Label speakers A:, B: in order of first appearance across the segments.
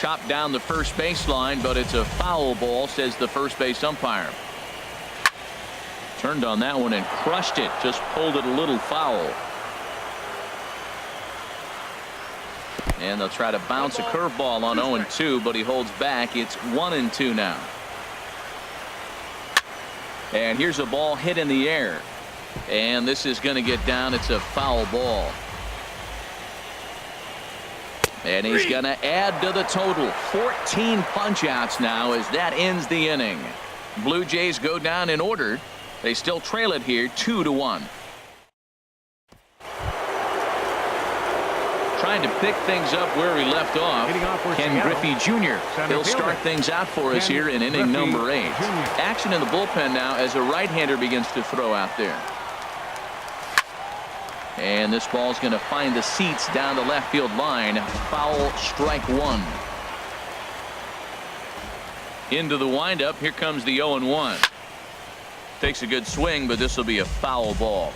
A: chopped down the first baseline, but it's a foul ball, says the first base umpire. Turned on that one and crushed it. Just pulled it a little foul. And they'll try to bounce a curveball on 0-2, but he holds back. It's 1-2 now. And here's a ball hit in the air. And this is going to get down. It's a foul ball. And he's going to add to the total. 14 punch-outs now as that ends the inning. Blue Jays go down in order. They still trail it here 2-1. Trying to pick things up where he left off. Ken Griffey Jr. He'll start things out for us here in inning number 8. Action in the bullpen now as a right-hander begins to throw out there. And this ball's going to find the seats down the left field line. Foul, strike 1. Into the windup. Here comes the 0-1. Takes a good swing, but this will be a foul ball.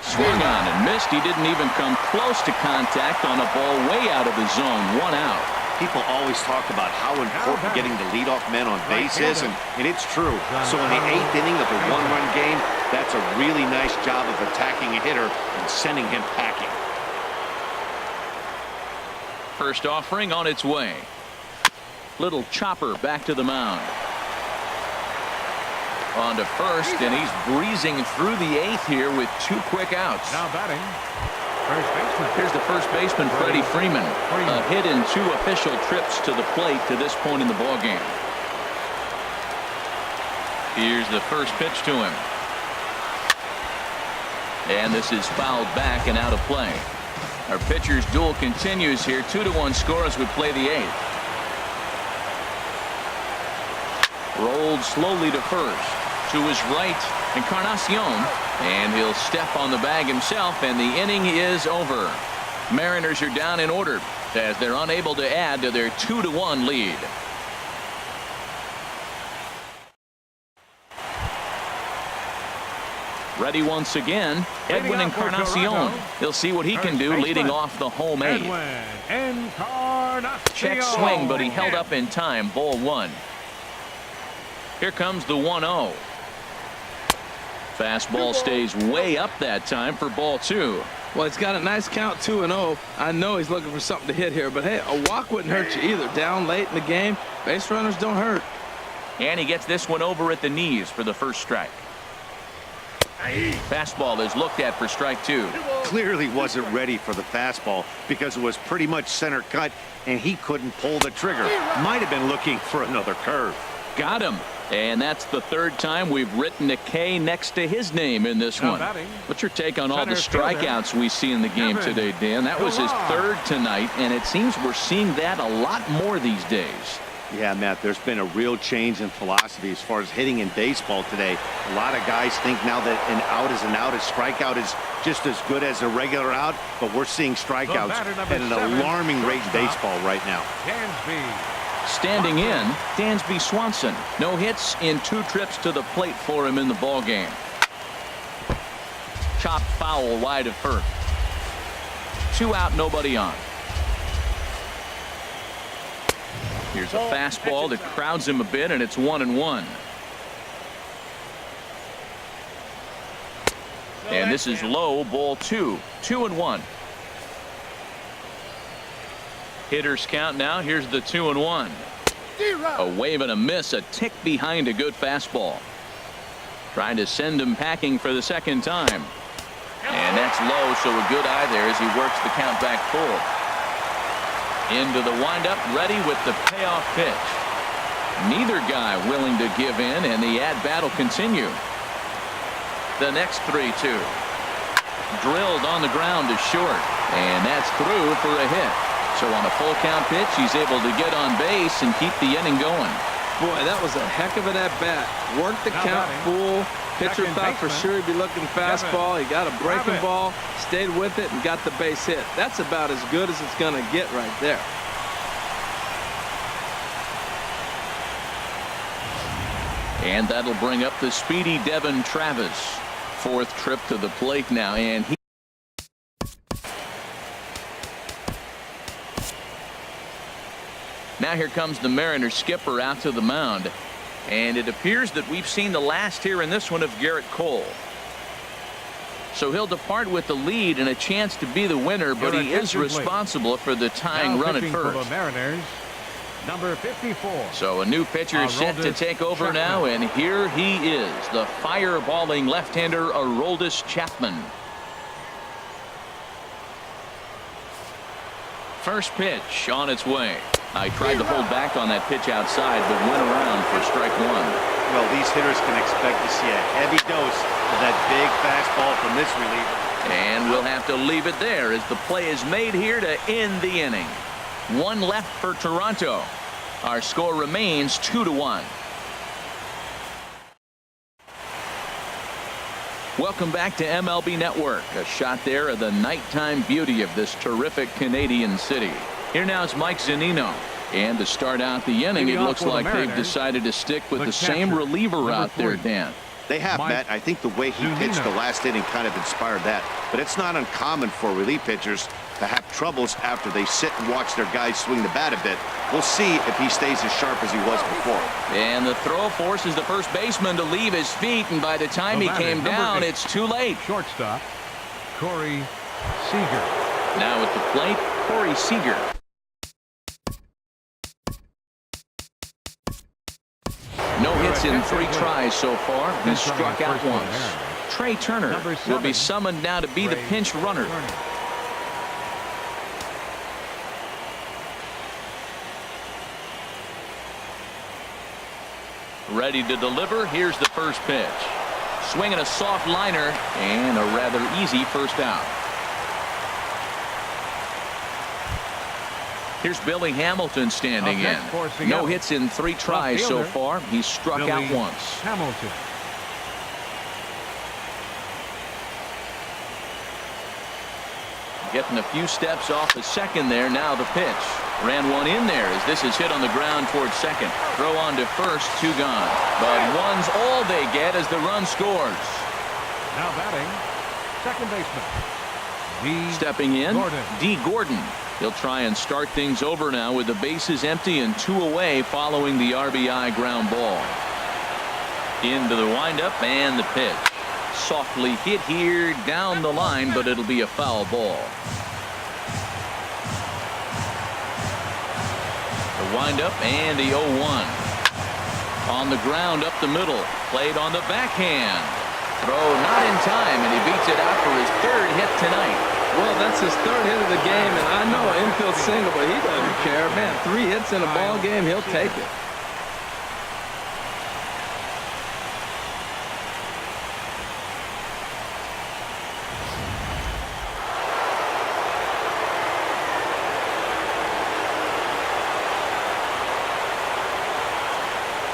A: Swung on and missed. He didn't even come close to contact on a ball way out of the zone. 1 out.
B: People always talk about how important getting the leadoff man on base is, and it's true. So in the 8th inning of a 1-run game, that's a really nice job of attacking a hitter and sending him packing.
A: First offering on its way. Little chopper back to the mound. On to first, and he's breezing through the 8th here with 2 quick outs.
C: Now batting, first baseman.
A: Here's the first baseman, Freddie Freeman. A hit in 2 official trips to the plate to this point in the ballgame. Here's the first pitch to him. And this is fouled back and out of play. Our pitcher's duel continues here. 2-1 score as we play the 8th. Rolled slowly to first. To his right, Encarnacion, and he'll step on the bag himself, and the inning is over. Mariners are down in order as they're unable to add to their 2-1 lead. Ready once again, Edwin Encarnacion. He'll see what he can do leading off the home 8. Check swing, but he held up in time. Ball 1. Here comes the 1-0. Fastball stays way up that time for ball 2.
D: Well, it's got a nice count, 2-0. I know he's looking for something to hit here, but hey, a walk wouldn't hurt you either. Down late in the game, base runners don't hurt.
A: And he gets this one over at the knees for the first strike. Fastball is looked at for strike 2.
B: Clearly wasn't ready for the fastball because it was pretty much center cut, and he couldn't pull the trigger. Might have been looking for another curve.
A: Got him. And that's the 3rd time we've written a K next to his name in this one. What's your take on all the strikeouts we see in the game today, Dan? That was his 3rd tonight, and it seems we're seeing that a lot more these days.
B: Yeah, Matt, there's been a real change in philosophy as far as hitting in baseball today. A lot of guys think now that an out is an out, a strikeout is just as good as a regular out, but we're seeing strikeouts at an alarming rate in baseball right now.
A: Standing in, Dansby Swanson. No hits in 2 trips to the plate for him in the ballgame. Chopped foul wide of first. 2 out, nobody on. Here's a fastball that crowds him a bit, and it's 1-1. And this is low, ball 2. 2-1. Hitters count now. Here's the 2-1. A wave and a miss, a tick behind a good fastball. Trying to send him packing for the 2nd time. And that's low, so a good eye there as he works the count back full. Into the windup, ready with the payoff pitch. Neither guy willing to give in, and the at-bat will continue. The next 3-2. Drilled on the ground to short, and that's through for a hit. So on a full count pitch, he's able to get on base and keep the inning going.
D: Boy, that was a heck of an at-bat. Worked the count full. Pitcher thought for sure he'd be looking fastball. He got a breaking ball, stayed with it, and got the base hit. That's about as good as it's going to get right there.
A: And that'll bring up the speedy Devin Travis. 4th trip to the plate now, and now here comes the Mariners skipper out to the mound, and it appears that we've seen the last here in this one of Garrett Cole. So he'll depart with the lead and a chance to be the winner, but he is responsible for the tying run at first.
C: For the Mariners, number 54.
A: So a new pitcher set to take over now, and here he is, the fireballing left-hander Aroldis Chapman. First pitch on its way. I tried to hold back on that pitch outside, but went around for strike 1.
B: Well, these hitters can expect to see a heavy dose of that big fastball from this reliever.
A: And we'll have to leave it there as the play is made here to end the inning. 1 left for Toronto. Our score remains 2-1. Welcome back to MLB Network. A shot there of the nighttime beauty of this terrific Canadian city. Here now is Mike Zunino. And to start out the inning, it looks like they've decided to stick with the same reliever out there, Dan.
B: They have, Matt. I think the way he pitched the last inning kind of inspired that. But it's not uncommon for relief pitchers to have troubles after they sit and watch their guys swing the bat a bit. We'll see if he stays as sharp as he was before.
A: And the throw forces the first baseman to leave his feet, and by the time he came down, it's too late.
C: Shortstop, Corey Seager.
A: Now at the plate, Corey Seager. No hits in 3 tries so far. He struck out once. Trey Turner will be summoned now to be the pinch runner. Ready to deliver. Here's the first pitch. Swinging a soft liner and a rather easy first out. Here's Billy Hamilton standing in. No hits in 3 tries so far. He's struck out once.
C: Hamilton.
A: Getting a few steps off the second there. Now the pitch. Ran one in there as this is hit on the ground towards second. Throw on to first, 2 gone. But 1's all they get as the run scores.
C: Now batting, second baseman.
A: Stepping in,
C: Gordon.
A: D. Gordon. He'll try and start things over now with the bases empty and 2 away following the RBI ground ball. Into the windup and the pitch. Softly hit here down the line, but it'll be a foul ball. The windup and the 0-1. On the ground up the middle. Played on the backhand. Throw not in time, and he beats it out for his 3rd hit tonight.
D: Well, that's his 3rd hit of the game, and I know an infield single, but he doesn't care. Man, 3 hits in a ball game, he'll take it.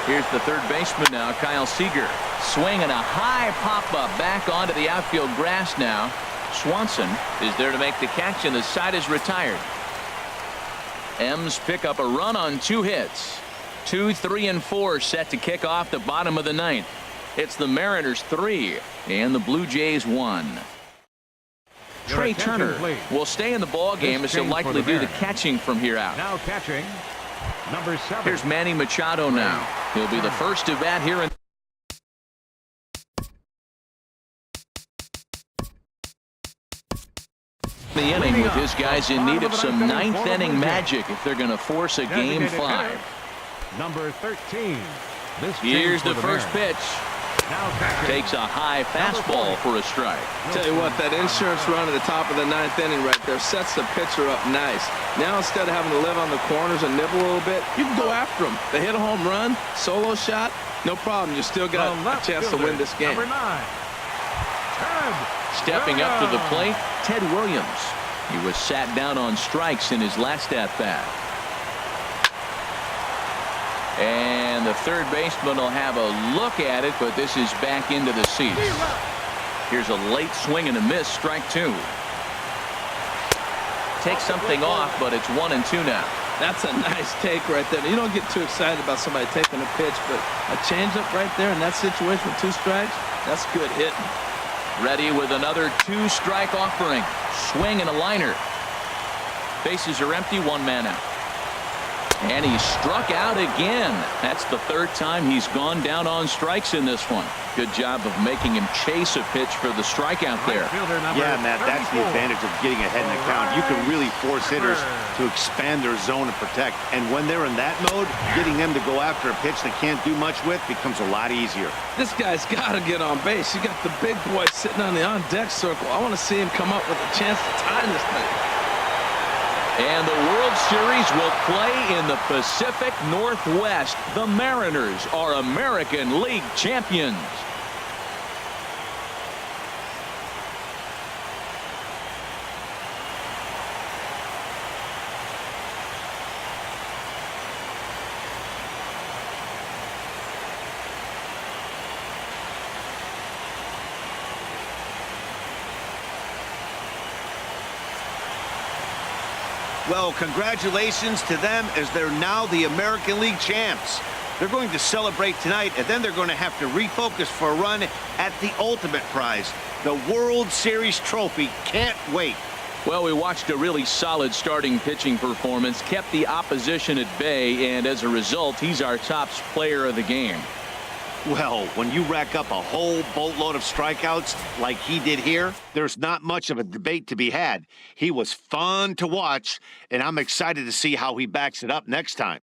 A: Here's the third baseman now, Kyle Seager. Swinging a high pop-up back onto the outfield grass now. Swanson is there to make the catch, and the side is retired. M's pick up a run on 2 hits. 2, 3, and 4 set to kick off the bottom of the 9th. It's the Mariners 3 and the Blue Jays 1. Trey Turner will stay in the ball game as he'll likely do the catching from here out.
C: Now catching, number 7.
A: Here's Manny Machado now. He'll be the first to bat here in the inning with his guys in need of some 9th inning magic if they're going to force a game 5.
C: Number 13.
A: Here's the first pitch. Takes a high fastball for a strike.
D: Tell you what, that insurance run at the top of the 9th inning right there sets the pitcher up nice. Now instead of having to live on the corners and nibble a little bit, you can go after them. They hit a home run, solo shot, no problem. You still got a chance to win this game.
C: Number 9.
A: Stepping up to the plate, Ted Williams. He was sat down on strikes in his last at-bat. And the third baseman will have a look at it, but this is back into the seats. Here's a late swing and a miss, strike 2. Takes something off, but it's 1 and 2 now.
D: That's a nice take right there. You don't get too excited about somebody taking a pitch, but a changeup right there in that situation with 2 strikes, that's good hitting.
A: Ready with another 2-strike offering. Swing and a liner. Bases are empty, 1 man out. And he struck out again. That's the 3rd time he's gone down on strikes in this one. Good job of making him chase a pitch for the strikeout there.
B: Yeah, Matt, that's the advantage of getting ahead in the count. You can really force hitters to expand their zone and protect. And when they're in that mode, getting them to go after a pitch they can't do much with becomes a lot easier.
D: This guy's got to get on base. You got the big boy sitting on the on-deck circle. I want to see him come up with a chance to tie this thing.
A: And the World Series will play in the Pacific Northwest. The Mariners are American League champions.
B: Well, congratulations to them as they're now the American League champs. They're going to celebrate tonight, and then they're going to have to refocus for a run at the ultimate prize, the World Series trophy. Can't wait.
A: Well, we watched a really solid starting pitching performance, kept the opposition at bay, and as a result, he's our top player of the game.
B: Well, when you rack up a whole boatload of strikeouts like he did here, there's not much of a debate to be had. He was fun to watch, and I'm excited to see how he backs it up next time.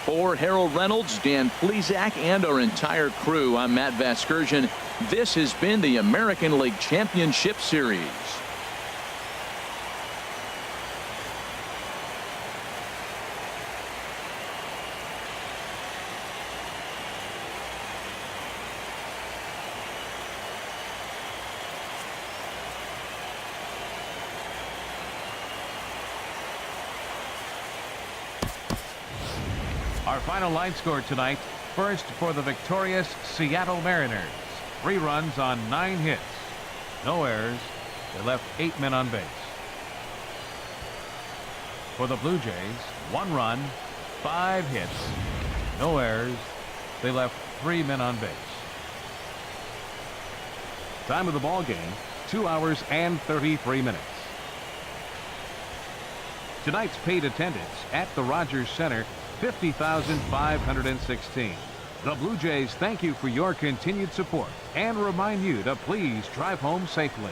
A: For Harold Reynolds, Dan Plesac, and our entire crew, I'm Matt Vasgersian. This has been the American League Championship Series.
C: Our final line score tonight. First for the victorious Seattle Mariners. 3 runs on 9 hits. No errors. They left 8 men on base. For the Blue Jays, 1 run, 5 hits. No errors. They left 3 men on base. Time of the ball game, 2 hours and 33 minutes. Tonight's paid attendance at the Rogers Center, 50,516. The Blue Jays thank you for your continued support and remind you to please drive home safely.